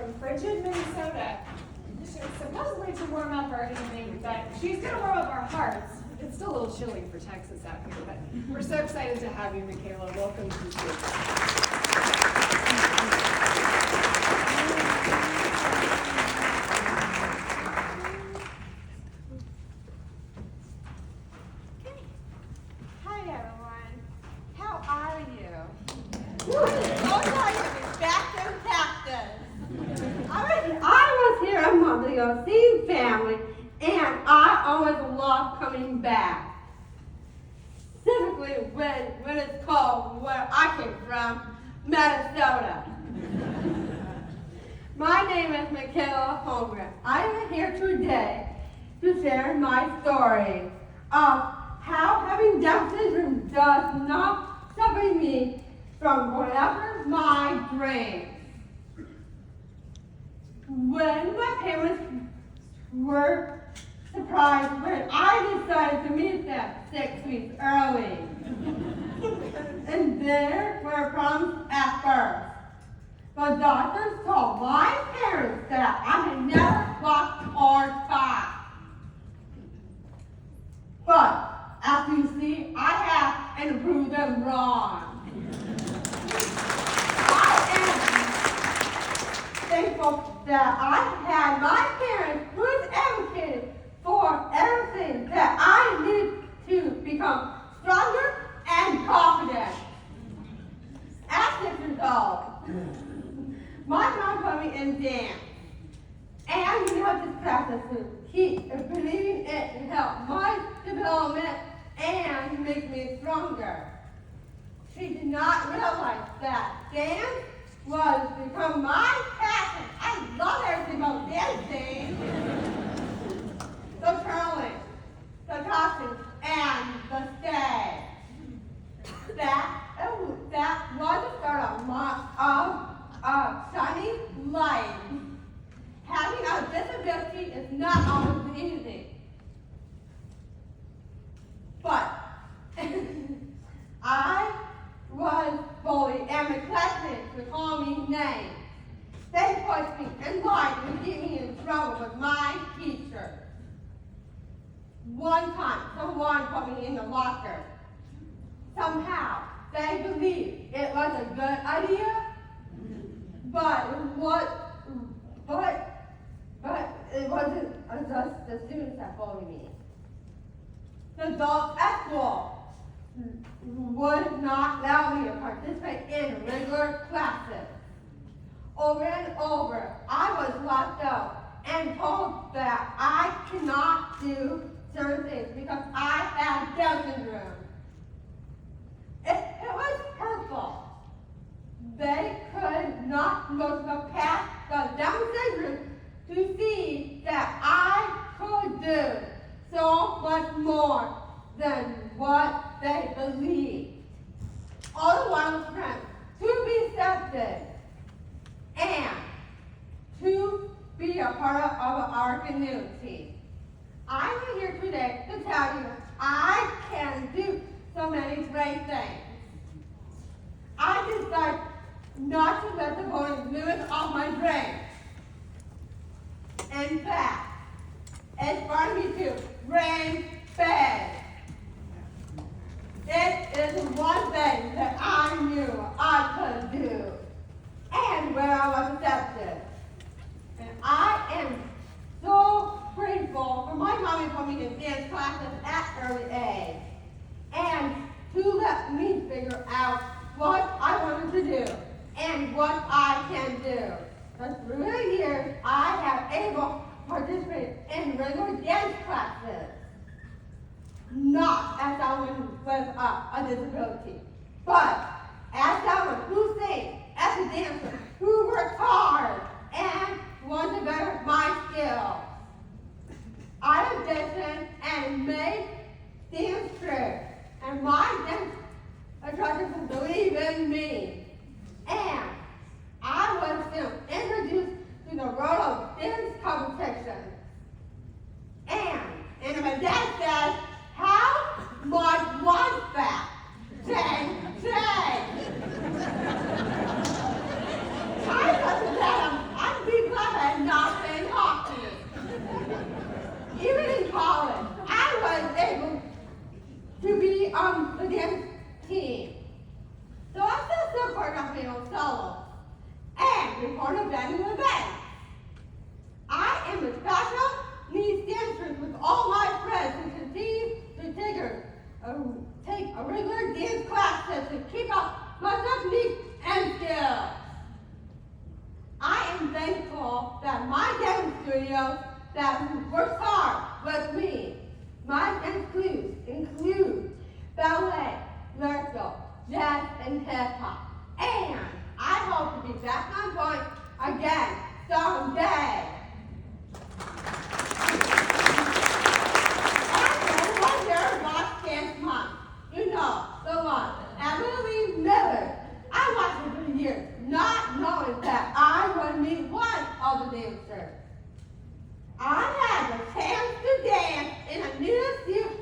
from frigid Minnesota. She's supposedly to warm up our evening, but she's going to warm up our hearts. It's still a little chilly for Texas out here, but we're so excited to have you, Michaela. Welcome to the stage. Hi, everyone. How are you? I was here a month ago, seeing family, and I always love coming back. Specifically when it's cold, where I came from, Minnesota. My name is Michaela Holmgren. I am here today to share my story of how having Down syndrome does not stop me from going after my dreams. When my parents were surprised when I decided to meet them 6 weeks early. And there were problems at first. The doctors told my parents that I had never walked or talked. But as you see, I have and proved them wrong. I am thankful that I had my parents who advocated for everything that I need to become stronger and confident. At 6 years old, my mom put me in dance. And we have this practice to keep believing it to help my development and make me stronger. She did not realize that dance was become my passion. I love everything about dancing. The curling, the costume, and the stage. That was the start of shining light. Having a disability is not always easy. But I was bullied and my classmates would call me names. They pushed me and lied and get me in trouble with my teacher. One time, someone put me in the locker. Somehow, they believed it was a good idea, but it wasn't just the students that bullied me. The adults at school would not allow me to participate in regular classes. Over and over, I was locked out and told that I cannot do certain things because I had Down syndrome. It was hurtful. They could not look past the Down syndrome to see that I could do so much more than what they believed. All the while strength to be accepted and to be a part of our community. I'm here today to tell you I can do so many great things. I decided not to let the bullying limit off my dreams. In fact, it inspired me to dream big. It is one thing that I knew I could do, and where I was accepted. And I am so grateful for my mommy putting me in dance classes at early age, and to let me figure out what I wanted to do and what I can do. But through the years, I have able to participate in regular dance classes. Not as someone with a disability, but as someone who sings, as a dancer, who works hard and wants to better my skills. I auditioned and made dance trips, and my dance instructors believe in me. And I was soon introduced to the world of dance competition. And my dad said, "How much was that?" Say. piano solo, and recorded band in the band. I am a special needs dancer with all my friends who continue to take a regular dance class to keep up my technique and skills. I am thankful that my dance studio that works hard with me. My dance include ballet, lyrical, jazz, and hip hop. And I hope to be back on point again someday. And one year watched Dance Month. You know, the one, Emily Miller. I watched her for years, not knowing that I would meet one of the dancers. I had the chance to dance in a new suit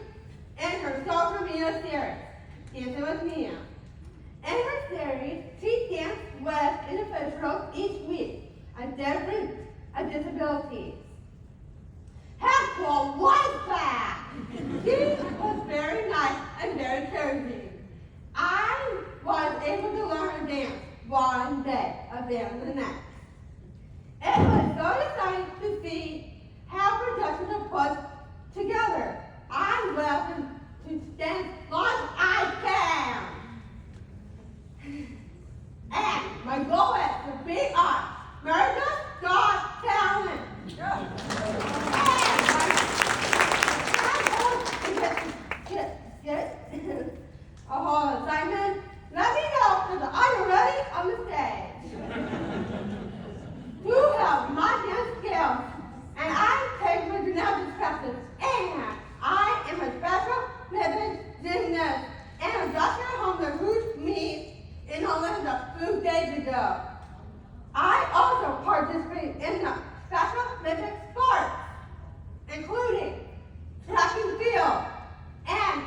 in her social media series, Dancing with Mia. In her series, she danced with individuals each week at different disabilities. How cool was that? She was very nice and very encouraging. I was able to learn her dance one day of the next. It was so exciting to see how productions are put together. I'm welcome to stand much I can. And my goal is to be on America's Got Talent. And my goal is to get a whole assignment. Let me know because I'm ready on the stage. You have my dance skills. And I take my gymnastics classes, and I am a special living gymnast and a doctor home that roots me in Orlando 2 days ago. I also participate in the Special Olympic sports, including track and field. And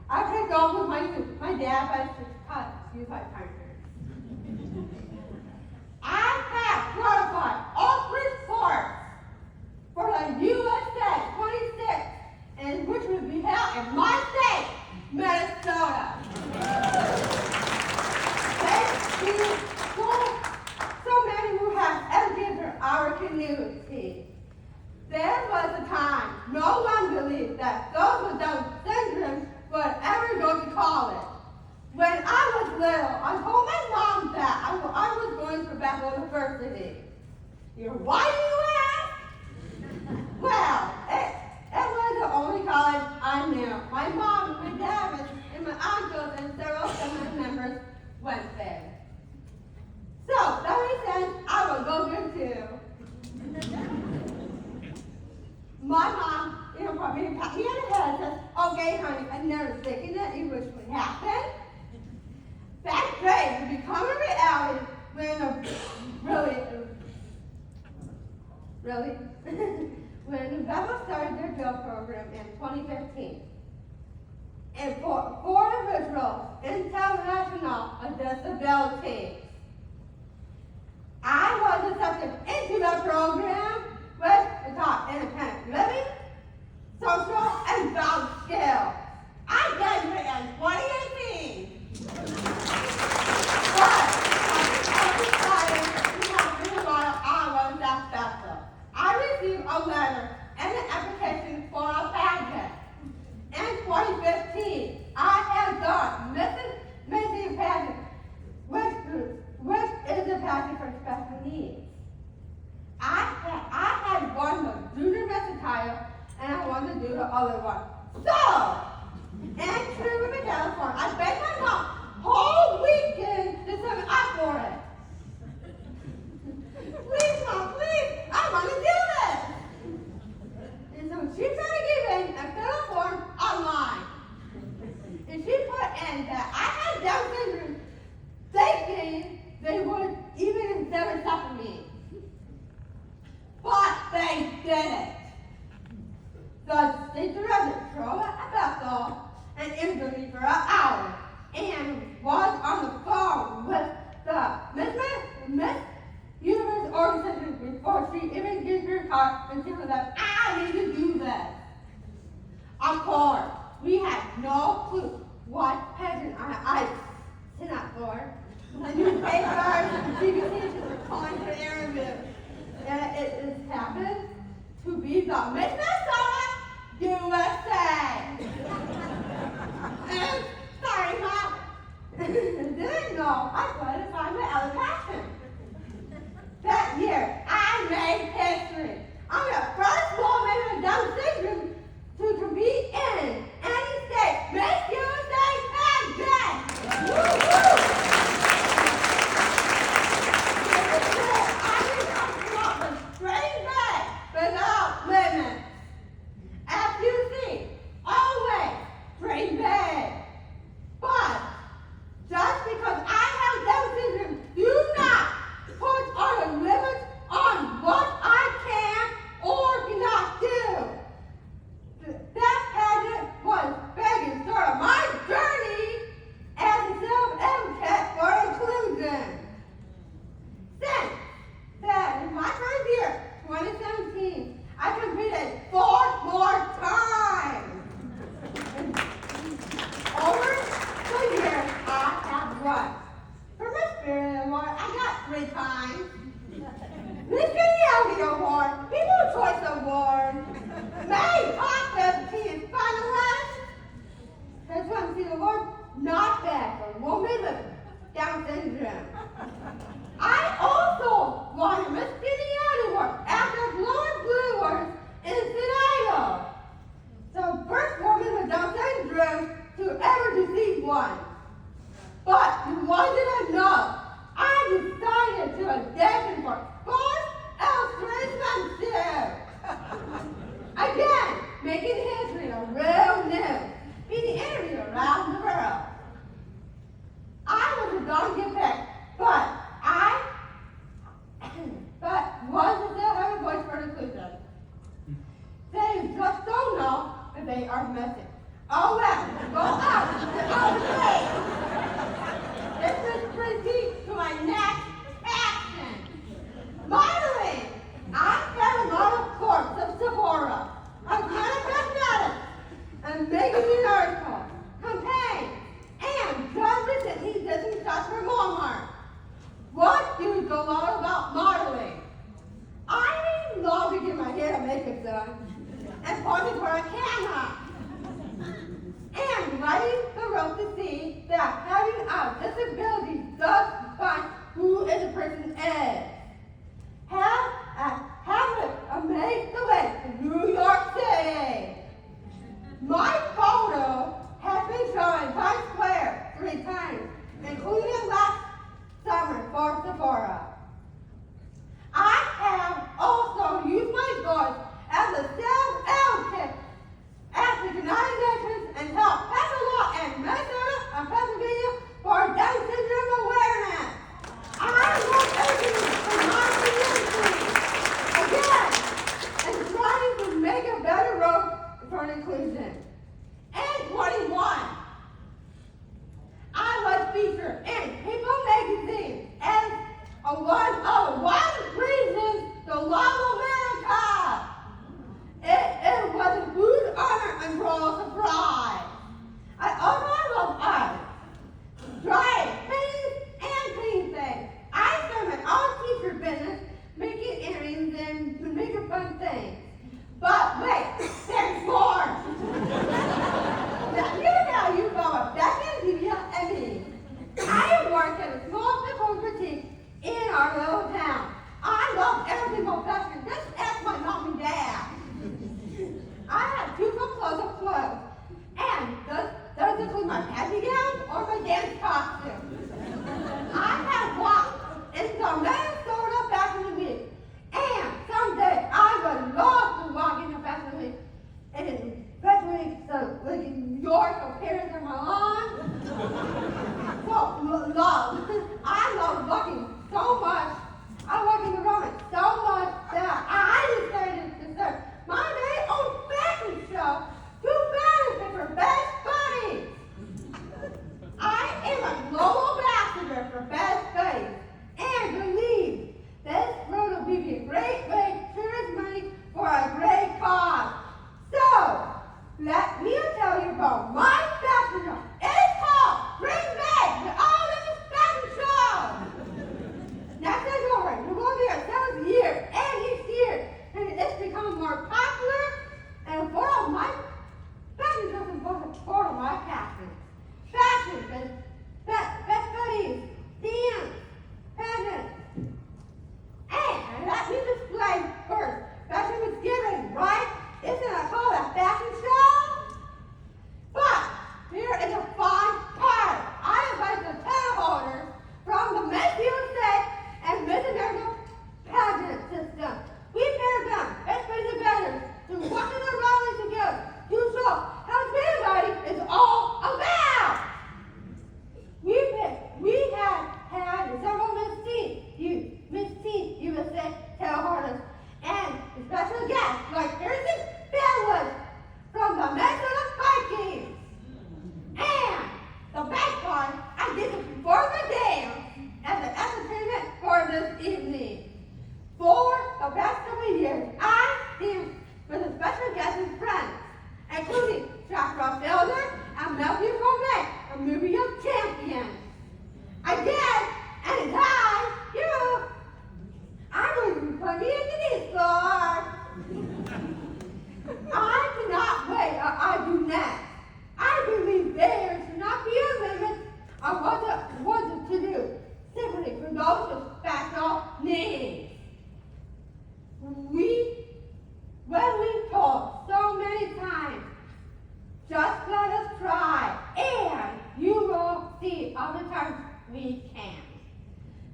I could go with my youth. My dad was youth timer. I have qualified all 3 sports for the USA 26, and which will be held in my state, Minnesota. Thank you so many who have educated our community. There was a time no one believed that those with Down syndrome would ever go to college. When I was little, I told my mom that I was going to Bethel University. Why do you ask? Well, it was the only college I knew. My mom, my dad, and my uncles and several family members went there. So that makes sense. I will go there too. My mom, probably pat me on the head and says, "Okay, honey, I never thinking that it would happen." That day would become a reality when Bethel started their build program in 2015. And for 4 individuals international disabilities. I was accepted into the program with the top independent living, social, and job skills. I graduated in 2018. But I decided to have been while I was at Bethel. I received a letter and an application for a pageant. In 2015, I had done missing pageant, which is a pageant for special needs. I had won the junior message title, and I wanted to do the other one. So, in Truman, California, I begged my mom whole weekend to send me up for it. Please, Mom, please, I want to do this. And so she tried to give in and fill a form online. And she put in that I had Down syndrome, thinking they would even never stop me. But they didn't. The state director drove at Bethel and interviewed me for an hour and was on the phone with the Miss Universe organization before she even gave her car and she was like, I need to do this. Of course, we had no clue what pageant I sit up for. The newspapers, BBC is calling for interview. And it is happened to be the Miss Minnesota USA. And sorry, Mom. Didn't know I wanted to find my other passion. That year, I made history. I'm the first woman with Down syndrome to compete in any state. Miss USA pageant! I become from a straight bag without limits. As you see, always straight bag. But just because I have Down syndrome, do not put on a limit on what I can or cannot do. That pageant was begging sort of my journey as a self-advocate for inclusion. Since that in my first year, 2017, I competed 4 more times. Over the years, I have won. For my Spirit Award, I got 3 times. Miss Reality Award, People's Choice Award, May Top 15 finalist. That's one the award, not bad for a woman with Down syndrome. I also won a Miss Reality Award after Blue Blue Awards in Seattle. So first woman with Down syndrome to ever receive one. But it wasn't enough. I decided to audition for sports illustration. Again, making history a real news, being interviewed around the world. I was a donkey pick, those with special needs. When we told so many times, just let us try, and you will see other times we can.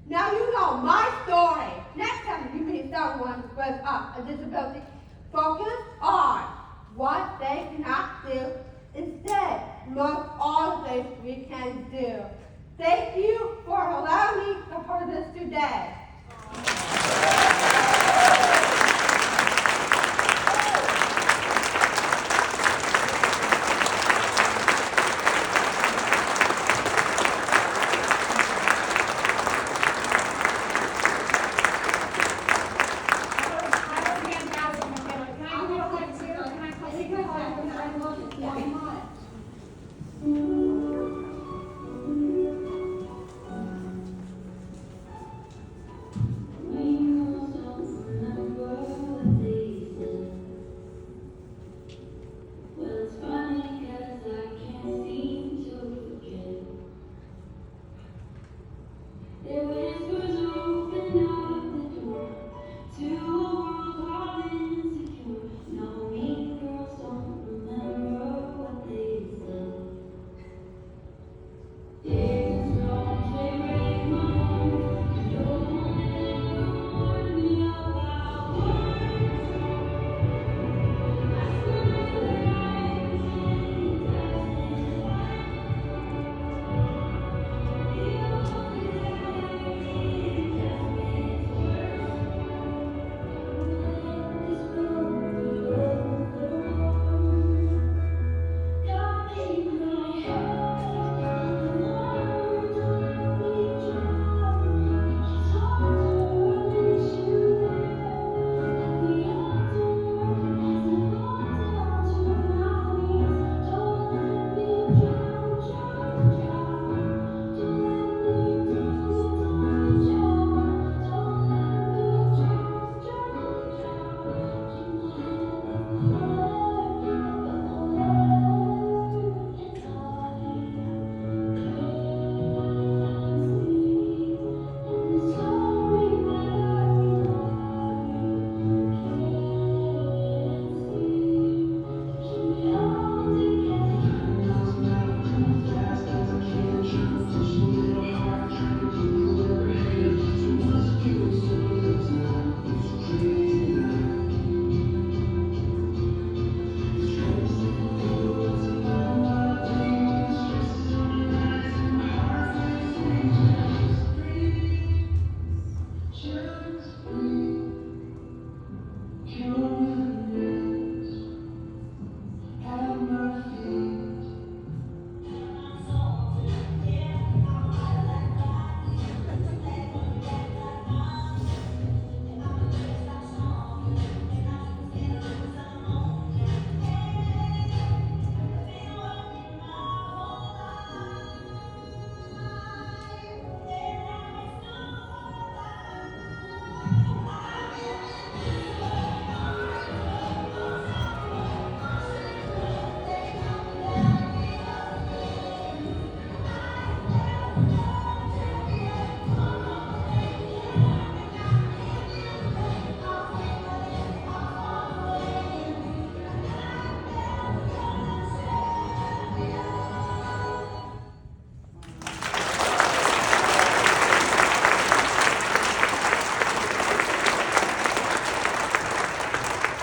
Now you know my story. Next time you meet someone with a disability, focus on what they cannot do. Instead, look all the things we can do. Thank you for allowing